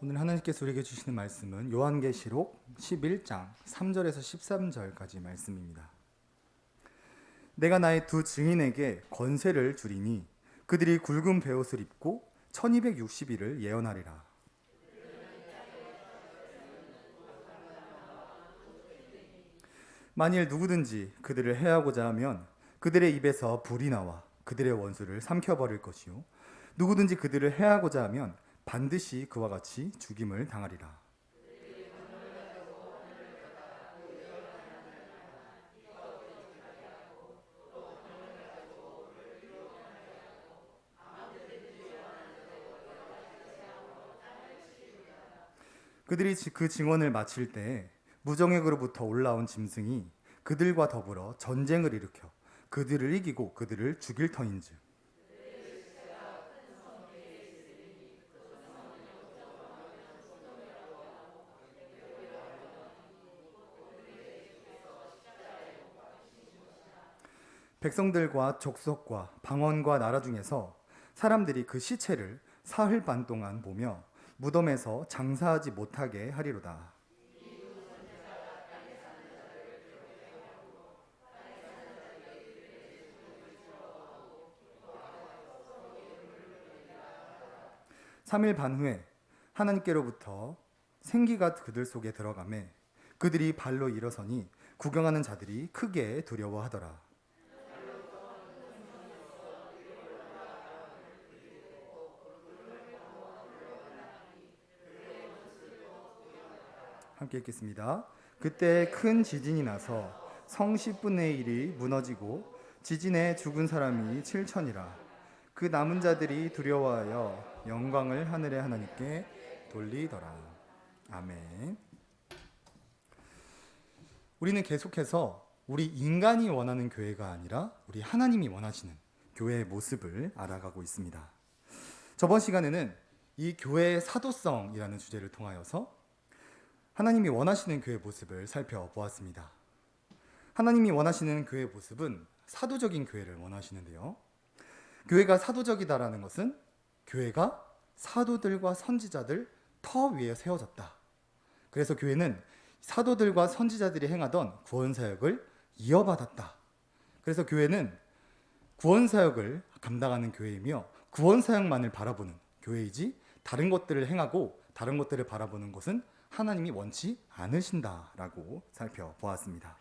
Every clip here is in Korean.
오늘 하나님께서 우리에게 주시는 말씀은 요한계시록 11장 3절에서 13절까지 말씀입니다. 내가 나의 두 증인에게 권세를 주리니 그들이 굵은 베옷을 입고 1260일을 예언하리라. 만일 누구든지 그들을 해하고자 하면 그들의 입에서 불이 나와 그들의 원수를 삼켜버릴 것이요 누구든지 그들을 해하고자 하면 반드시 그와 같이 죽임을 당하리라. 그들이 그 증언을 마칠 때 무정액으로부터 올라온 짐승이 그들과 더불어 전쟁을 일으켜 그들을 이기고 그들을 죽일 터인즉 백성들과 족속과 방언과 나라 중에서 사람들이 그 시체를 사흘 반 동안 보며 무덤에서 장사하지 못하게 하리로다. 삼일 반 후에 하나님께로부터 생기가 그들 속에 들어가매 그들이 발로 일어서니 구경하는 자들이 크게 두려워하더라. 함께 읽겠습니다. 그때 큰 지진이 나서 성 10분의 1이 무너지고 지진에 죽은 사람이 7천이라. 그 남은 자들이 두려워하여 영광을 하늘의 하나님께 돌리더라. 아멘. 우리는 계속해서 우리 인간이 원하는 교회가 아니라 우리 하나님이 원하시는 교회의 모습을 알아가고 있습니다. 저번 시간에는 이 교회의 사도성이라는 주제를 통하여서 하나님이 원하시는 교회의 모습을 살펴보았습니다. 하나님이 원하시는 교회의 모습은 사도적인 교회를 원하시는데요. 교회가 사도적이다라는 것은 교회가 사도들과 선지자들 터 위에 세워졌다. 그래서 교회는 사도들과 선지자들이 행하던 구원사역을 이어받았다. 그래서 교회는 구원사역을 감당하는 교회이며 구원사역만을 바라보는 교회이지 다른 것들을 행하고 다른 것들을 바라보는 것은 하나님이 원치 않으신다라고 살펴보았습니다.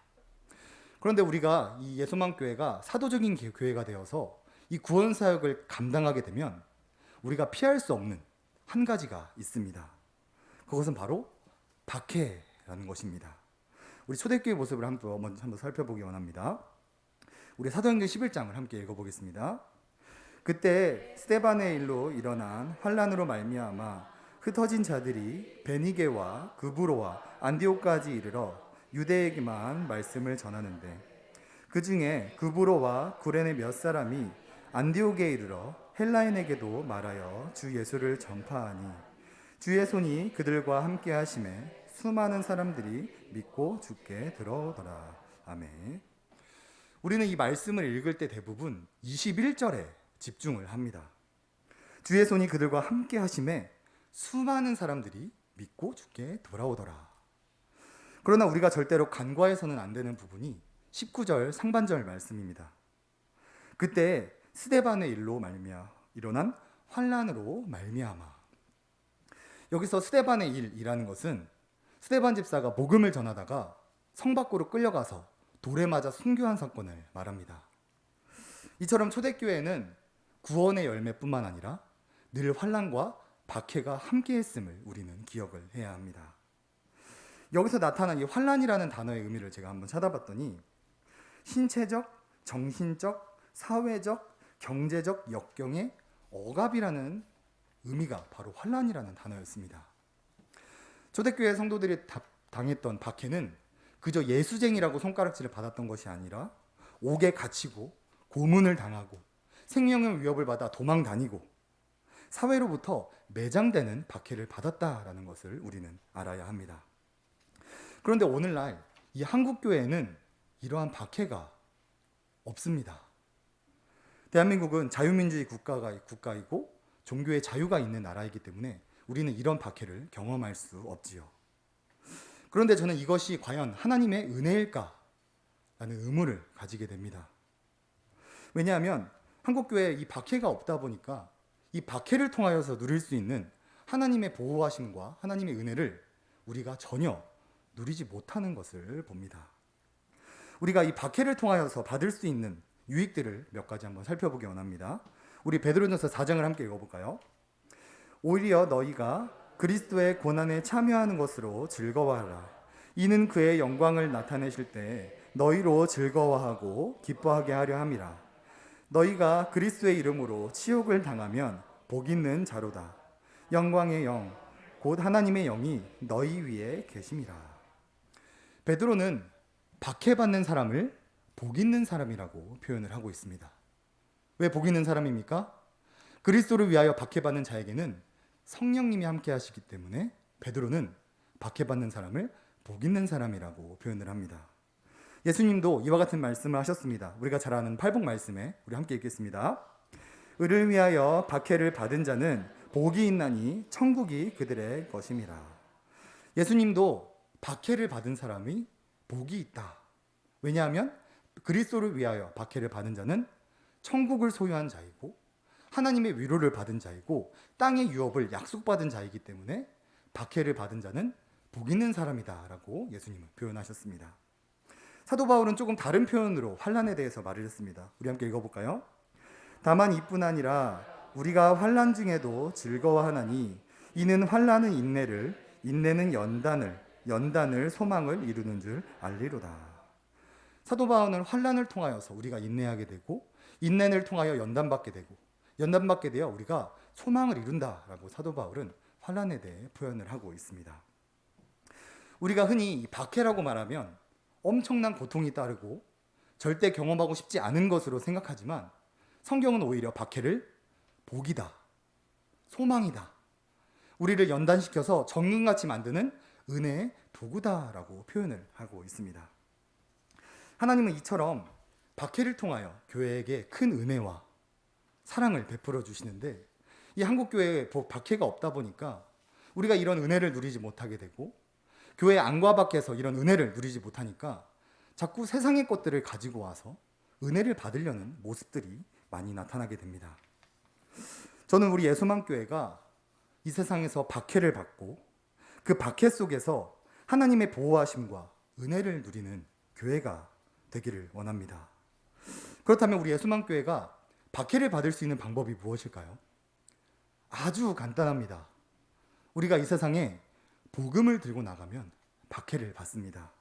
그런데 우리가 이 예수만교회가 사도적인 교회가 되어서 이 구원사역을 감당하게 되면 우리가 피할 수 없는 한 가지가 있습니다. 그것은 바로 박해라는 것입니다. 우리 초대교회 모습을 한번 살펴보기 원합니다. 우리 사도행전 11장을 함께 읽어보겠습니다. 그때 스데반의 일로 일어난 환란으로 말미암아 흩어진 자들이 베니게와 그브로와 안디옥까지 이르러 유대에게만 말씀을 전하는데 그 중에 그브로와 구레네 몇 사람이 안디옥에 이르러 헬라인에게도 말하여 주 예수를 전파하니 주의 손이 그들과 함께 하심에 수많은 사람들이 믿고 주께 들어오더라. 아멘. 우리는 이 말씀을 읽을 때 대부분 21절에 집중을 합니다. 주의 손이 그들과 함께 하심에 수많은 사람들이 믿고 주께 돌아오더라. 그러나 우리가 절대로 간과해서는 안 되는 부분이 19절 상반절 말씀입니다. 그때 스데반의 일로 일어난 환란으로 말미암아. 여기서 스데반의 일이라는 것은 스데반 집사가 복음을 전하다가 성 밖으로 끌려가서 돌에 맞아 순교한 사건을 말합니다. 이처럼 초대교회는 구원의 열매뿐만 아니라 늘 환란과 박해가 함께했음을 우리는 기억을 해야 합니다. 여기서 나타난 이 환란이라는 단어의 의미를 제가 한번 찾아봤더니 신체적, 정신적, 사회적, 경제적 역경의 억압이라는 의미가 바로 환란이라는 단어였습니다. 초대교회 성도들이 당했던 박해는 그저 예수쟁이라고 손가락질을 받았던 것이 아니라 옥에 갇히고 고문을 당하고 생명의 위협을 받아 도망 다니고 사회로부터 매장되는 박해를 받았다라는 것을 우리는 알아야 합니다. 그런데 오늘날 이 한국교회에는 이러한 박해가 없습니다. 대한민국은 자유민주주의 국가이고 종교의 자유가 있는 나라이기 때문에 우리는 이런 박해를 경험할 수 없지요. 그런데 저는 이것이 과연 하나님의 은혜일까? 라는 의문을 가지게 됩니다. 왜냐하면 한국교회에 이 박해가 없다 보니까 이 박해를 통하여서 누릴 수 있는 하나님의 보호하심과 하나님의 은혜를 우리가 전혀 누리지 못하는 것을 봅니다. 우리가 이 박해를 통하여서 받을 수 있는 유익들을 몇 가지 한번 살펴보기 원합니다. 우리 베드로전서 4장을 함께 읽어볼까요? 오히려 너희가 그리스도의 고난에 참여하는 것으로 즐거워하라. 이는 그의 영광을 나타내실 때 너희로 즐거워하고 기뻐하게 하려 함이라. 너희가 그리스도의 이름으로 치욕을 당하면 복 있는 자로다. 영광의 영, 곧 하나님의 영이 너희 위에 계심이라. 베드로는 박해받는 사람을 복 있는 사람이라고 표현을 하고 있습니다. 왜 복 있는 사람입니까? 그리스도를 위하여 박해받는 자에게는 성령님이 함께 하시기 때문에 베드로는 박해받는 사람을 복 있는 사람이라고 표현을 합니다. 예수님도 이와 같은 말씀을 하셨습니다. 우리가 잘 아는 팔복 말씀에 우리 함께 읽겠습니다. 의를 위하여 박해를 받은 자는 복이 있나니 천국이 그들의 것임이라. 예수님도 박해를 받은 사람이 복이 있다. 왜냐하면 그리스도를 위하여 박해를 받은 자는 천국을 소유한 자이고 하나님의 위로를 받은 자이고 땅의 유업을 약속받은 자이기 때문에 박해를 받은 자는 복 있는 사람이다 라고 예수님은 표현하셨습니다. 사도 바울은 조금 다른 표현으로 환난에 대해서 말을 했습니다. 우리 함께 읽어볼까요? 다만 이뿐 아니라 우리가 환난 중에도 즐거워하나니 이는 환난은 인내를, 인내는 연단을 소망을 이루는 줄 알리로다. 사도 바울은 환난을 통하여서 우리가 인내하게 되고 인내를 통하여 연단받게 되고 연단받게 되어 우리가 소망을 이룬다라고 사도 바울은 환난에 대해 표현을 하고 있습니다. 우리가 흔히 박해라고 말하면 엄청난 고통이 따르고 절대 경험하고 싶지 않은 것으로 생각하지만 성경은 오히려 박해를 복이다, 소망이다, 우리를 연단시켜서 정금같이 만드는 은혜의 도구다라고 표현을 하고 있습니다. 하나님은 이처럼 박해를 통하여 교회에게 큰 은혜와 사랑을 베풀어 주시는데 이 한국교회에 박해가 없다 보니까 우리가 이런 은혜를 누리지 못하게 되고 교회 안과 밖에서 이런 은혜를 누리지 못하니까 자꾸 세상의 것들을 가지고 와서 은혜를 받으려는 모습들이 많이 나타나게 됩니다. 저는 우리 예수만교회가 이 세상에서 박해를 받고 그 박해 속에서 하나님의 보호하심과 은혜를 누리는 교회가 되기를 원합니다. 그렇다면 우리 예수만교회가 박해를 받을 수 있는 방법이 무엇일까요? 아주 간단합니다. 우리가 이 세상에 복음을 들고 나가면 박해를 받습니다.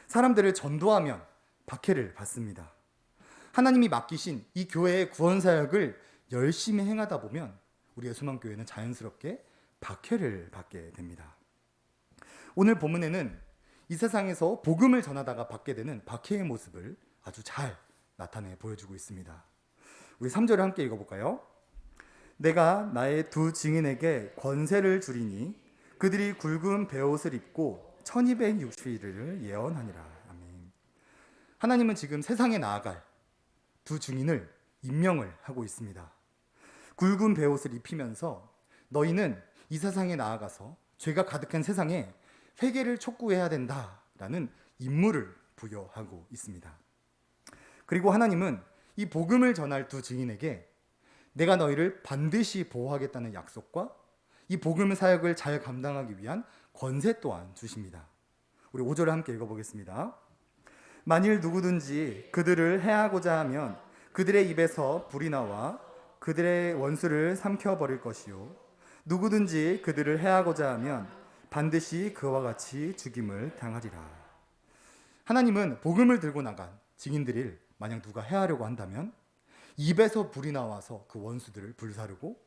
사람들을 전도하면 박해를 받습니다. 하나님이 맡기신 이 교회의 구원 사역을 열심히 행하다 보면 우리 예수만교회는 자연스럽게 박해를 받게 됩니다. 오늘 본문에는 이 세상에서 복음을 전하다가 받게 되는 박해의 모습을 아주 잘 나타내 보여주고 있습니다. 우리 3절을 함께 읽어볼까요? 내가 나의 두 증인에게 권세를 주리니 그들이 굵은 베옷을 입고 1260일을 예언하니라. 아멘. 하나님은 지금 세상에 나아갈 두 증인을 임명을 하고 있습니다. 굵은 베옷을 입히면서 너희는 이 세상에 나아가서 죄가 가득한 세상에 회개를 촉구해야 된다라는 임무를 부여하고 있습니다. 그리고 하나님은 이 복음을 전할 두 증인에게 내가 너희를 반드시 보호하겠다는 약속과 이 복음 사역을 잘 감당하기 위한 권세 또한 주십니다. 우리 5절을 함께 읽어보겠습니다. 만일 누구든지 그들을 해하고자 하면 그들의 입에서 불이 나와 그들의 원수를 삼켜버릴 것이요 누구든지 그들을 해하고자 하면 반드시 그와 같이 죽임을 당하리라. 하나님은 복음을 들고 나간 증인들을 만약 누가 해하려고 한다면 입에서 불이 나와서 그 원수들을 불사르고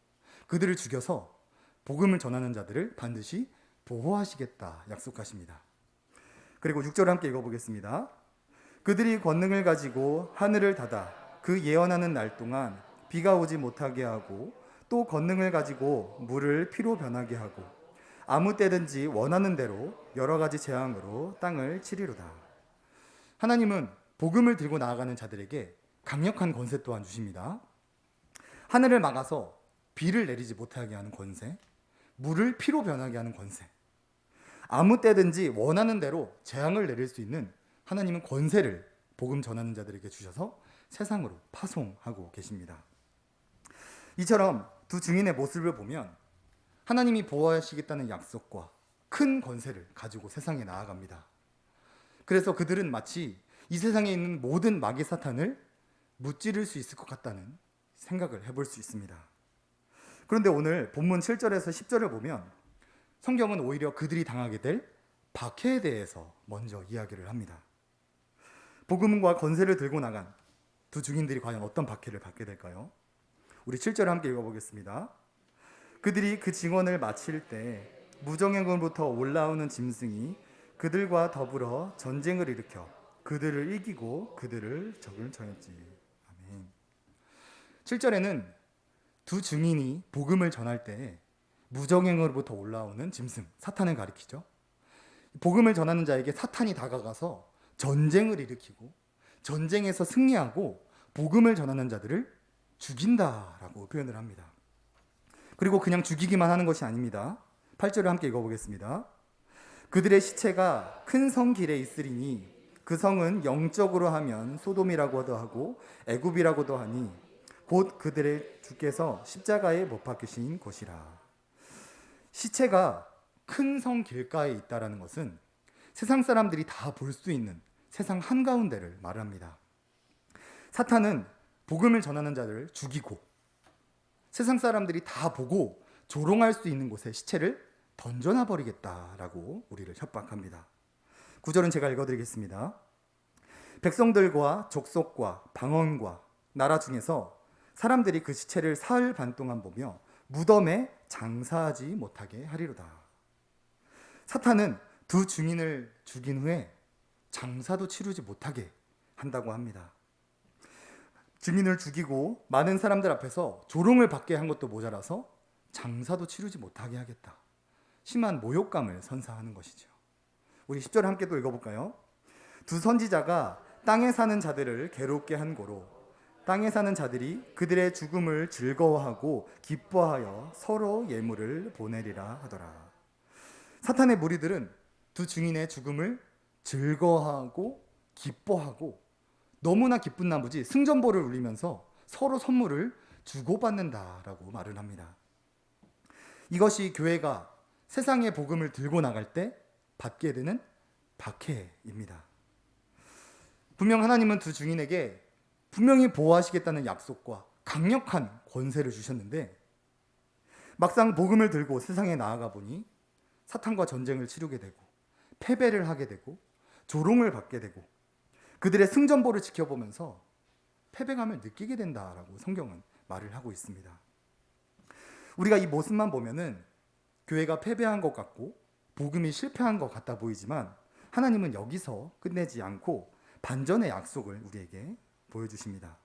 그들을 죽여서 복음을 전하는 자들을 반드시 보호하시겠다 약속하십니다. 그리고 6절을 함께 읽어보겠습니다. 그들이 권능을 가지고 하늘을 닫아 그 예언하는 날 동안 비가 오지 못하게 하고 또 권능을 가지고 물을 피로 변하게 하고 아무 때든지 원하는 대로 여러 가지 재앙으로 땅을 치리로다. 하나님은 복음을 들고 나아가는 자들에게 강력한 권세 또한 주십니다. 하늘을 막아서 비를 내리지 못하게 하는 권세, 물을 피로 변하게 하는 권세, 아무 때든지 원하는 대로 재앙을 내릴 수 있는 하나님은 권세를 복음 전하는 자들에게 주셔서 세상으로 파송하고 계십니다. 이처럼 두 증인의 모습을 보면 하나님이 보호하시겠다는 약속과 큰 권세를 가지고 세상에 나아갑니다. 그래서 그들은 마치 이 세상에 있는 모든 마귀 사탄을 무찌를 수 있을 것 같다는 생각을 해볼 수 있습니다. 그런데 오늘 본문 7절에서 10절을 보면 성경은 오히려 그들이 당하게 될 박해에 대해서 먼저 이야기를 합니다. 복음과 권세를 들고 나간 두 증인들이 과연 어떤 박해를 받게 될까요? 우리 7절을 함께 읽어보겠습니다. 그들이 그 증언을 마칠 때 무정행으로부터 올라오는 짐승이 그들과 더불어 전쟁을 일으켜 그들을 이기고 그들을 적을 쳐였지. 아멘. 7절에는 두 증인이 복음을 전할 때 무정행으로부터 올라오는 짐승, 사탄을 가리키죠. 복음을 전하는 자에게 사탄이 다가가서 전쟁을 일으키고 전쟁에서 승리하고 복음을 전하는 자들을 죽인다라고 표현을 합니다. 그리고 그냥 죽이기만 하는 것이 아닙니다. 8절을 함께 읽어보겠습니다. 그들의 시체가 큰 성 길에 있으리니 그 성은 영적으로 하면 소돔이라고도 하고 애굽이라고도 하니 곧 그들의 주께서 십자가에 못 박히신 곳이라. 시체가 큰 성 길가에 있다라는 것은 세상 사람들이 다 볼 수 있는 세상 한가운데를 말합니다. 사탄은 복음을 전하는 자들을 죽이고 세상 사람들이 다 보고 조롱할 수 있는 곳에 시체를 던져놔 버리겠다라고 우리를 협박합니다. 9절은 제가 읽어드리겠습니다. 백성들과 족속과 방언과 나라 중에서 사람들이 그 시체를 사흘 반 동안 보며 무덤에 장사하지 못하게 하리로다. 사탄은 두 증인을 죽인 후에 장사도 치르지 못하게 한다고 합니다. 증인을 죽이고 많은 사람들 앞에서 조롱을 받게 한 것도 모자라서 장사도 치르지 못하게 하겠다. 심한 모욕감을 선사하는 것이죠. 우리 10절 함께 또 읽어볼까요? 두 선지자가 땅에 사는 자들을 괴롭게 한 고로 땅에 사는 자들이 그들의 죽음을 즐거워하고 기뻐하여 서로 예물을 보내리라 하더라. 사탄의 무리들은 두 증인의 죽음을 즐거워하고 기뻐하고 너무나 기쁜 나머지 승전보를 울리면서 서로 선물을 주고받는다라고 말을 합니다. 이것이 교회가 세상의 복음을 들고 나갈 때 받게 되는 박해입니다. 분명 하나님은 두 증인에게 분명히 보호하시겠다는 약속과 강력한 권세를 주셨는데 막상 복음을 들고 세상에 나아가 보니 사탄과 전쟁을 치르게 되고 패배를 하게 되고 조롱을 받게 되고 그들의 승전보를 지켜보면서 패배감을 느끼게 된다라고 성경은 말을 하고 있습니다. 우리가 이 모습만 보면은 교회가 패배한 것 같고 복음이 실패한 것 같아 보이지만 하나님은 여기서 끝내지 않고 반전의 약속을 우리에게 보여주십니다.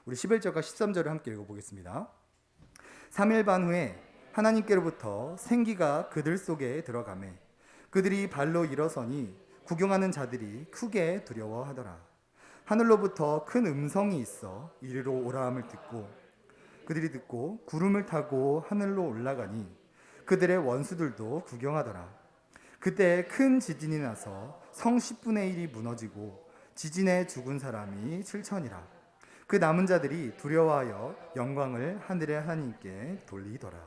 우리 11절과 13절을 함께 읽어보겠습니다. 3일 반 후에 하나님께로부터 생기가 그들 속에 들어가매 그들이 발로 일어서니 구경하는 자들이 크게 두려워하더라. 하늘로부터 큰 음성이 있어 이리로 오라 함을 듣고 그들이 듣고 구름을 타고 하늘로 올라가니 그들의 원수들도 구경하더라. 그때 큰 지진이 나서 성 10분의 1이 무너지고 지진에 죽은 사람이 7천이라. 그 남은 자들이 두려워하여 영광을 하늘의 하나님께 돌리더라.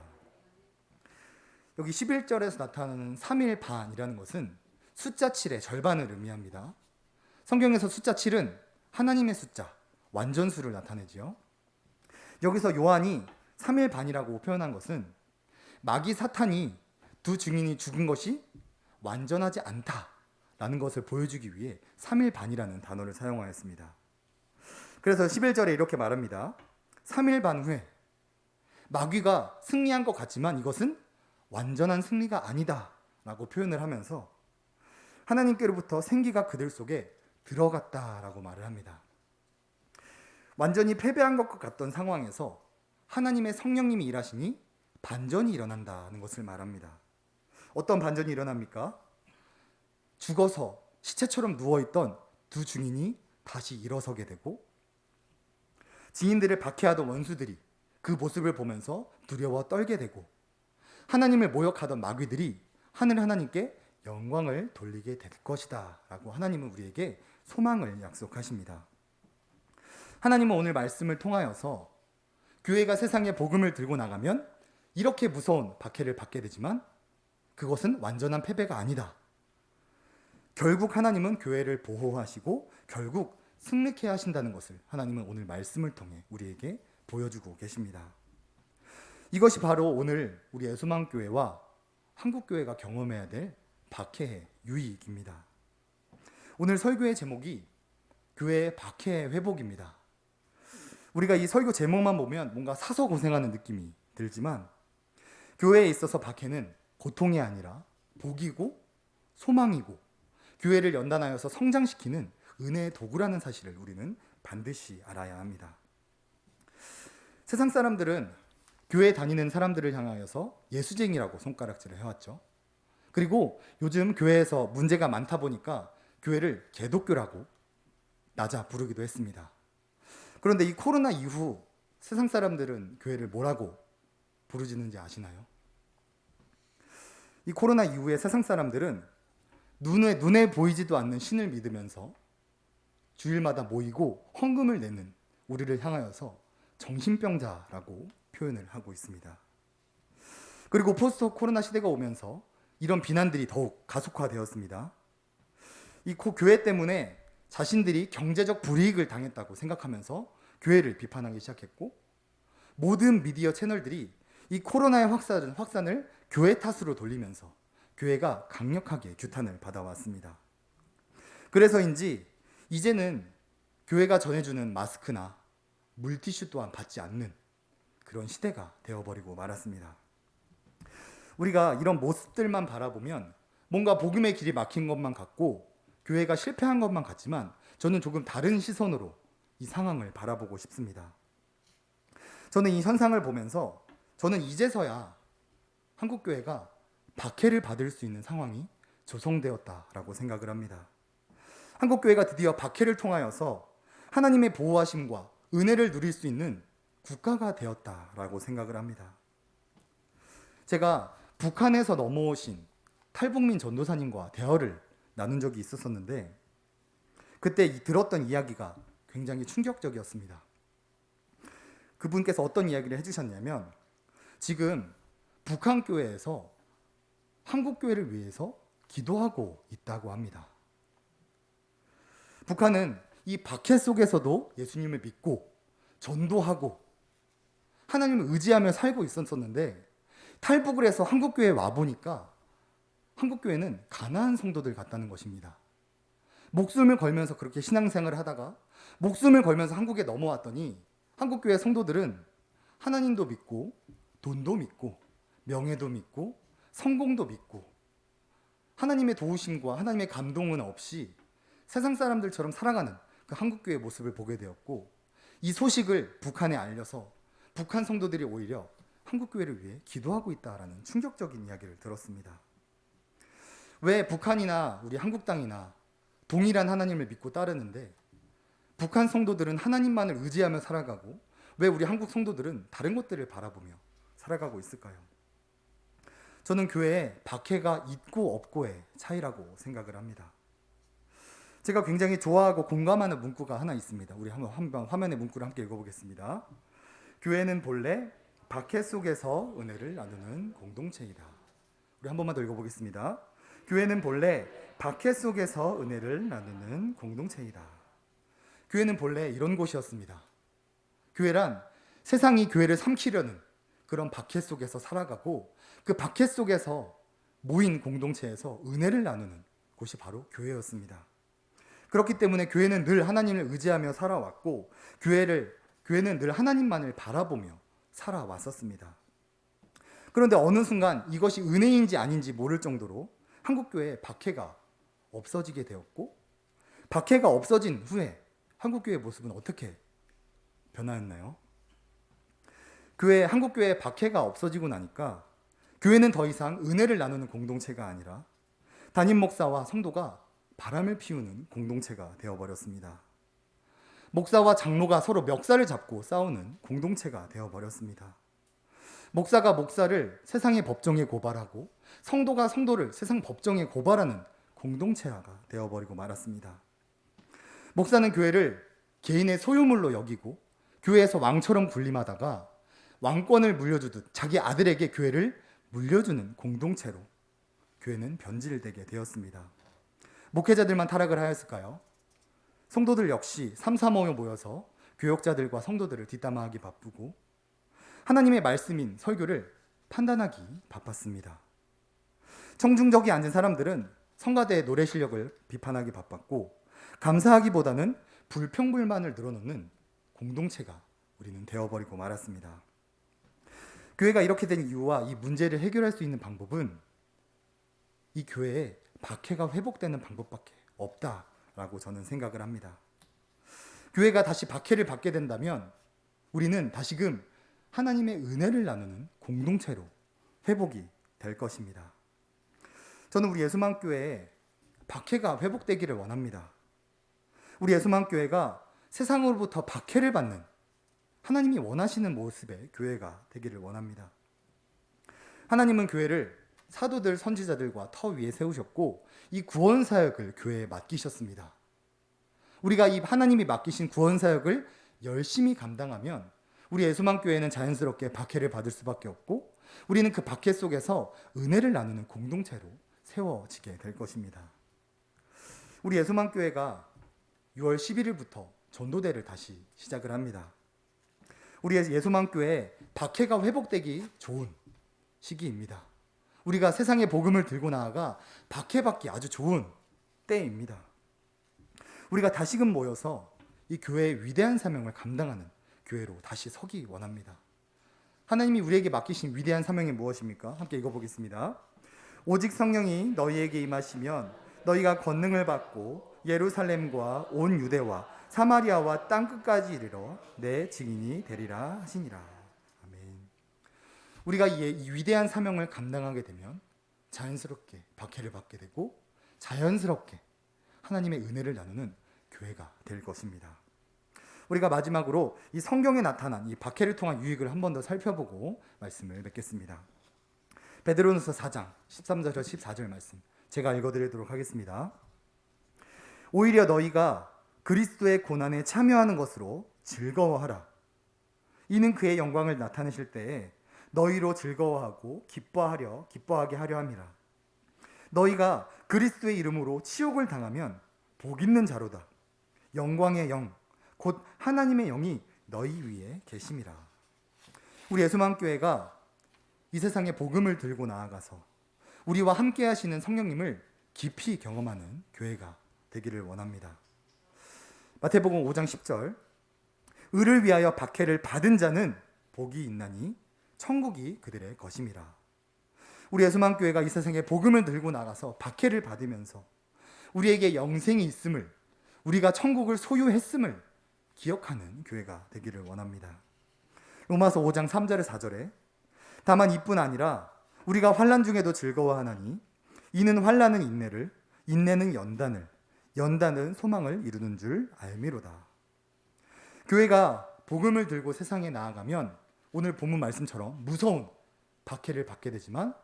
여기 11절에서 나타나는 3일 반이라는 것은 숫자 7의 절반을 의미합니다. 성경에서 숫자 7은 하나님의 숫자, 완전수를 나타내지요. 여기서 요한이 3일 반이라고 표현한 것은 마귀 사탄이 두 증인이 죽은 것이 완전하지 않다라는 것을 보여주기 위해 3일 반이라는 단어를 사용하였습니다. 그래서 11절에 이렇게 말합니다. 3일 반 후에 마귀가 승리한 것 같지만 이것은 완전한 승리가 아니다 라고 표현을 하면서 하나님께로부터 생기가 그들 속에 들어갔다라고 말을 합니다. 완전히 패배한 것 같던 상황에서 하나님의 성령님이 일하시니 반전이 일어난다는 것을 말합니다. 어떤 반전이 일어납니까? 죽어서 시체처럼 누워있던 두 증인이 다시 일어서게 되고 증인들을 박해하던 원수들이 그 모습을 보면서 두려워 떨게 되고 하나님을 모욕하던 마귀들이 하늘 하나님께 영광을 돌리게 될 것이다 라고 하나님은 우리에게 소망을 약속하십니다. 하나님은 오늘 말씀을 통하여서 교회가 세상에 복음을 들고 나가면 이렇게 무서운 박해를 받게 되지만 그것은 완전한 패배가 아니다. 결국 하나님은 교회를 보호하시고 결국 승리케 하신다는 것을 하나님은 오늘 말씀을 통해 우리에게 보여주고 계십니다. 이것이 바로 오늘 우리 애소망교회와 한국교회가 경험해야 될 박해의 유익입니다. 오늘 설교의 제목이 교회의 박해의 회복입니다. 우리가 이 설교 제목만 보면 뭔가 사서 고생하는 느낌이 들지만 교회에 있어서 박해는 고통이 아니라 복이고 소망이고 교회를 연단하여서 성장시키는 은혜의 도구라는 사실을 우리는 반드시 알아야 합니다. 세상 사람들은 교회 다니는 사람들을 향하여서 예수쟁이라고 손가락질을 해왔죠. 그리고 요즘 교회에서 문제가 많다 보니까 교회를 개독교라고 낮아 부르기도 했습니다. 그런데 이 코로나 이후 세상 사람들은 교회를 뭐라고 부르지는지 아시나요? 이 코로나 이후에 세상 사람들은 눈에 보이지도 않는 신을 믿으면서 주일마다 모이고 헌금을 내는 우리를 향하여서 정신병자라고 표현을 하고 있습니다. 그리고 포스트 코로나 시대가 오면서 이런 비난들이 더욱 가속화되었습니다. 이 교회 때문에 자신들이 경제적 불이익을 당했다고 생각하면서 교회를 비판하기 시작했고 모든 미디어 채널들이 이 코로나의 확산을 교회 탓으로 돌리면서 교회가 강력하게 규탄을 받아왔습니다. 그래서인지 이제는 교회가 전해주는 마스크나 물티슈 또한 받지 않는 그런 시대가 되어버리고 말았습니다. 우리가 이런 모습들만 바라보면 뭔가 복음의 길이 막힌 것만 같고 교회가 실패한 것만 같지만 저는 조금 다른 시선으로 이 상황을 바라보고 싶습니다. 저는 이 현상을 보면서 저는 이제서야 한국교회가 박해를 받을 수 있는 상황이 조성되었다라고 생각을 합니다. 한국교회가 드디어 박해를 통하여서 하나님의 보호하심과 은혜를 누릴 수 있는 국가가 되었다라고 생각을 합니다. 제가 북한에서 넘어오신 탈북민 전도사님과 대화를 나눈 적이 있었는데 그때 들었던 이야기가 굉장히 충격적이었습니다. 그분께서 어떤 이야기를 해주셨냐면 지금 북한 교회에서 한국 교회를 위해서 기도하고 있다고 합니다. 북한은 이 박해 속에서도 예수님을 믿고 전도하고 하나님을 의지하며 살고 있었는데 탈북을 해서 한국 교회에 와 보니까 한국 교회는 가난한 성도들 같다는 것입니다. 목숨을 걸면서 그렇게 신앙생활을 하다가 목숨을 걸면서 한국에 넘어왔더니 한국 교회 성도들은 하나님도 믿고 돈도 믿고 명예도 믿고 성공도 믿고 하나님의 도우심과 하나님의 감동은 없이 세상 사람들처럼 살아가는 그 한국교회의 모습을 보게 되었고 이 소식을 북한에 알려서 북한 성도들이 오히려 한국교회를 위해 기도하고 있다라는 충격적인 이야기를 들었습니다. 왜 북한이나 우리 한국 땅이나 동일한 하나님을 믿고 따르는데 북한 성도들은 하나님만을 의지하며 살아가고 왜 우리 한국 성도들은 다른 것들을 바라보며 살아가고 있을까요? 저는 교회에 박해가 있고 없고의 차이라고 생각을 합니다. 제가 굉장히 좋아하고 공감하는 문구가 하나 있습니다. 우리 한번 화면에 문구를 함께 읽어보겠습니다. 교회는 본래 박해 속에서 은혜를 나누는 공동체이다. 우리 한 번만 더 읽어보겠습니다. 교회는 본래 박해 속에서 은혜를 나누는 공동체이다. 교회는 본래 이런 곳이었습니다. 교회란 세상이 교회를 삼키려는 그런 박해 속에서 살아가고 그 박해 속에서 모인 공동체에서 은혜를 나누는 곳이 바로 교회였습니다. 그렇기 때문에 교회는 늘 하나님을 의지하며 살아왔고 교회는 늘 하나님만을 바라보며 살아왔었습니다. 그런데 어느 순간 이것이 은혜인지 아닌지 모를 정도로 한국교회의 박해가 없어지게 되었고 박해가 없어진 후에 한국교회의 모습은 어떻게 변화했나요? 한국교회의 박해가 없어지고 나니까 교회는 더 이상 은혜를 나누는 공동체가 아니라 담임 목사와 성도가 바람을 피우는 공동체가 되어버렸습니다. 목사와 장로가 서로 멱살을 잡고 싸우는 공동체가 되어버렸습니다. 목사가 목사를 세상의 법정에 고발하고 성도가 성도를 세상 법정에 고발하는 공동체화가 되어버리고 말았습니다. 목사는 교회를 개인의 소유물로 여기고 교회에서 왕처럼 군림하다가 왕권을 물려주듯 자기 아들에게 교회를 물려주는 공동체로 교회는 변질되게 되었습니다. 목회자들만 타락을 하였을까요? 성도들 역시 삼삼오오 모여서 교역자들과 성도들을 뒷담화하기 바쁘고 하나님의 말씀인 설교를 판단하기 바빴습니다. 청중석에 앉은 사람들은 성가대의 노래 실력을 비판하기 바빴고 감사하기보다는 불평불만을 늘어놓는 공동체가 우리는 되어버리고 말았습니다. 교회가 이렇게 된 이유와 이 문제를 해결할 수 있는 방법은 이 교회에 박해가 회복되는 방법밖에 없다라고 저는 생각을 합니다. 교회가 다시 박해를 받게 된다면 우리는 다시금 하나님의 은혜를 나누는 공동체로 회복이 될 것입니다. 저는 우리 예수만교회에 박해가 회복되기를 원합니다. 우리 예수만교회가 세상으로부터 박해를 받는 하나님이 원하시는 모습의 교회가 되기를 원합니다. 하나님은 교회를 사도들, 선지자들과 터 위에 세우셨고 이 구원 사역을 교회에 맡기셨습니다. 우리가 이 하나님이 맡기신 구원 사역을 열심히 감당하면 우리 예수만교회는 자연스럽게 박해를 받을 수밖에 없고 우리는 그 박해 속에서 은혜를 나누는 공동체로 세워지게 될 것입니다. 우리 예수만교회가 6월 11일부터 전도대를 다시 시작을 합니다. 우리 예수만교회 박해가 회복되기 좋은 시기입니다. 우리가 세상의 복음을 들고 나아가 박해받기 아주 좋은 때입니다. 우리가 다시금 모여서 이 교회의 위대한 사명을 감당하는 교회로 다시 서기 원합니다. 하나님이 우리에게 맡기신 위대한 사명이 무엇입니까? 함께 읽어보겠습니다. 오직 성령이 너희에게 임하시면 너희가 권능을 받고 예루살렘과 온 유대와 사마리아와 땅끝까지 이르러 내 증인이 되리라 하시니라. 아멘. 우리가 이 위대한 사명을 감당하게 되면 자연스럽게 박해를 받게 되고 자연스럽게 하나님의 은혜를 나누는 교회가 될 것입니다. 우리가 마지막으로 이 성경에 나타난 이 박해를 통한 유익을 한 번 더 살펴보고 말씀을 맺겠습니다. 베드로전서 4장 13절에서 14절 말씀 제가 읽어드리도록 하겠습니다. 오히려 너희가 그리스도의 고난에 참여하는 것으로 즐거워하라. 이는 그의 영광을 나타내실 때에 너희로 즐거워하고 기뻐하게 하려 함이라. 너희가 그리스도의 이름으로 치욕을 당하면 복 있는 자로다. 영광의 영 곧 하나님의 영이 너희 위에 계심이라. 우리 예수만교회가 이 세상에 복음을 들고 나아가서 우리와 함께 하시는 성령님을 깊이 경험하는 교회가 되기를 원합니다. 마태복음 5장 10절 의를 위하여 박해를 받은 자는 복이 있나니 천국이 그들의 것임이라. 우리 예수만교회가 이 세상에 복음을 들고 나가서 박해를 받으면서 우리에게 영생이 있음을, 우리가 천국을 소유했음을 기억하는 교회가 되기를 원합니다. 로마서 5장 3절에 4절에 다만 이뿐 아니라 우리가 환난 중에도 즐거워하나니 이는 환난은 인내를, 인내는 연단을, 연단은 소망을 이루는 줄 알미로다. 교회가 복음을 들고 세상에 나아가면 오늘 본문 말씀처럼 무서운 박해를 받게 되지만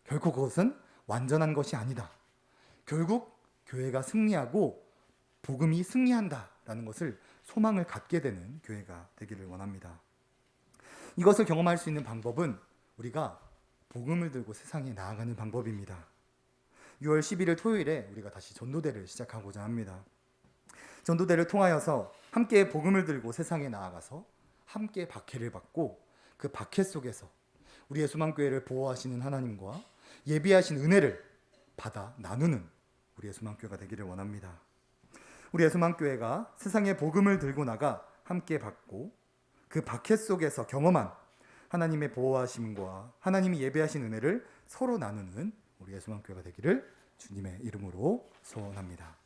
결코 그것은 완전한 것이 아니다. 결국 교회가 승리하고 복음이 승리한다라는 것을 소망을 갖게 되는 교회가 되기를 원합니다. 이것을 경험할 수 있는 방법은 우리가 복음을 들고 세상에 나아가는 방법입니다. 6월 11일 토요일에 우리가 다시 전도대를 시작하고자 합니다. 전도대를 통하여서 함께 복음을 들고 세상에 나아가서 함께 박해를 받고 그 박해 속에서 우리 예수만교회를 보호하시는 하나님과 예비하신 은혜를 받아 나누는 우리 예수만교회가 되기를 원합니다. 우리 예수만교회가 세상에 복음을 들고 나가 함께 받고 그 박해 속에서 경험한 하나님의 보호하심과 하나님이 예배하신 은혜를 서로 나누는 우리 예수만교회가 되기를 주님의 이름으로 소원합니다.